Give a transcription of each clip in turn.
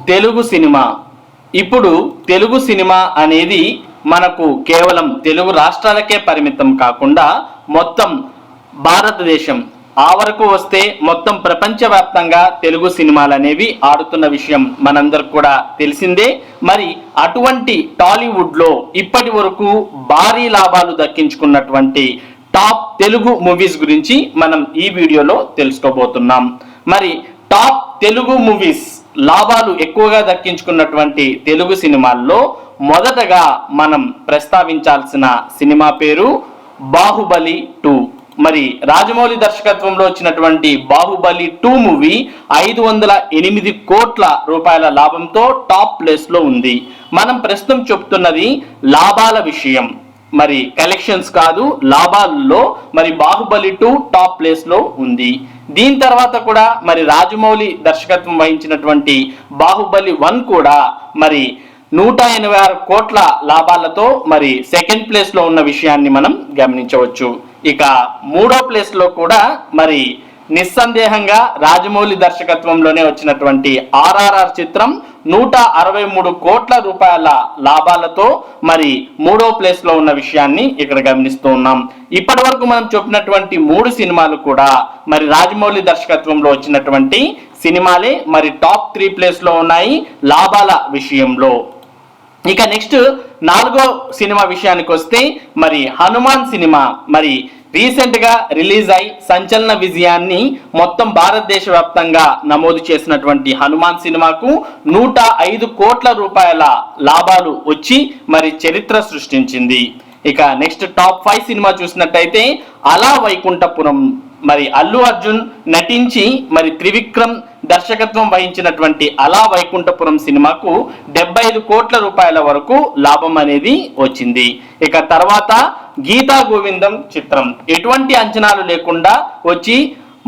Telugu cinema. ఇప్పుడు Telugu cinema అనేది మనకు కేవలం తెలుగు రాష్ట్రాలకే పరిమితం కాకుండా మొత్తం భారతదేశం ఆ వరకు వస్తే మొత్తం ప్రపంచవ్యాప్తంగా తెలుగు సినిమాలు అనేవి ఆడుతున్న విషయం మనందరికి కూడా తెలిసిందే. మరి అటువంటి టాలీవుడ్లో ఇప్పటి వరకు భారీ లాభాలు దక్కించుకున్నటువంటి టాప్ తెలుగు మూవీస్ గురించి మనం ఈ వీడియోలో తెలుసుకోబోతున్నాం. మరి టాప్ తెలుగు మూవీస్ లాభాలు ఎక్కువగా దక్కించుకున్నటువంటి తెలుగు సినిమాల్లో మొదటగా మనం ప్రస్తావించాల్సిన సినిమా పేరు బాహుబలి 2. మరి రాజమౌళి దర్శకత్వంలో వచ్చినటువంటి బాహుబలి 2 మూవీ 508 కోట్ల రూపాయల లాభంతో టాప్ ప్లేస్ లో ఉంది. మనం ప్రస్తుతం చెప్తున్నది లాభాల విషయం, మరి కలెక్షన్స్ కాదు, లాభాల్లో మరి బాహుబలి 2 టాప్ ప్లేస్ లో ఉంది. దీని తర్వాత కూడా మరి రాజమౌళి దర్శకత్వం వహించినటువంటి బాహుబలి 1 కూడా మరి 186 కోట్ల లాభాలతో మరి సెకండ్ ప్లేస్ లో ఉన్న విషయాన్ని మనం గమనించవచ్చు. ఇక మూడో ప్లేస్ లో కూడా మరి నిస్సందేహంగా రాజమౌళి దర్శకత్వంలోనే వచ్చినటువంటి ఆర్ఆర్ఆర్ చిత్రం 163 కోట్ల రూపాయల లాభాలతో మరి మూడో ప్లేస్ లో ఉన్న విషయాన్ని ఇక్కడ గమనిస్తూ ఉన్నాం. ఇప్పటి వరకు మనం చెప్పినటువంటి 3 సినిమాలు కూడా మరి రాజమౌళి దర్శకత్వంలో వచ్చినటువంటి సినిమాలే మరి టాప్ 3 ప్లేస్ లో ఉన్నాయి లాభాల విషయంలో. ఇక నెక్స్ట్ 4వ సినిమా విషయానికి వస్తే మరి హనుమాన్ సినిమా మరి రీసెంట్ గా రిలీజ్ అయి సంచలన విజయాన్ని మొత్తం భారతదేశ వ్యాప్తంగా నమోదు చేసినటువంటి హనుమాన్ సినిమాకు 105 కోట్ల రూపాయల లాభాలు వచ్చి మరి చరిత్ర సృష్టించింది. ఇక నెక్స్ట్ టాప్ 5 సినిమా చూసినట్టయితే అలా వైకుంఠపురం మరి అల్లు అర్జున్ నటించి మరి త్రివిక్రమ్ దర్శకత్వం వహించినటువంటి అలా వైకుంఠపురం సినిమాకు 75 కోట్ల రూపాయల వరకు లాభం అనేది వచ్చింది. ఇక తర్వాత గీతా గోవిందం చిత్రం ఎటువంటి అంచనాలు లేకుండా వచ్చి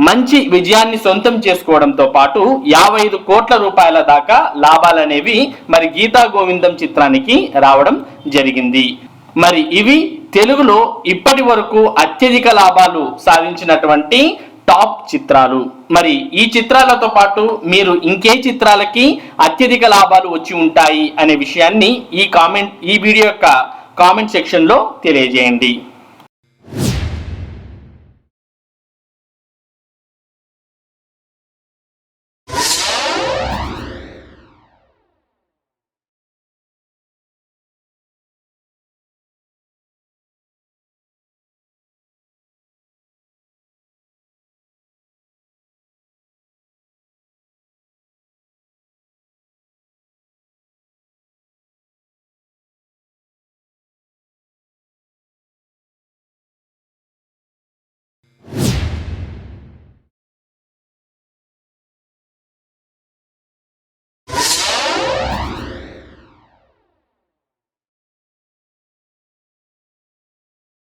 మంచి విజయాన్ని సొంతం చేసుకోవడంతో పాటు 55 కోట్ల రూపాయల దాకా లాభాలనేవి మరి గీతా గోవిందం చిత్రానికి రావడం జరిగింది. మరి ఇవి తెలుగులో ఇప్పటి వరకు అత్యధిక లాభాలు సాధించినటువంటి టాప్ చిత్రాలు. మరి ఈ చిత్రాలతో పాటు మీరు ఇంకే చిత్రాలకి అత్యధిక లాభాలు వచ్చి ఉంటాయి అనే విషయాన్ని ఈ వీడియో యొక్క కామెంట్ సెక్షన్ లో తెలియజేయండి.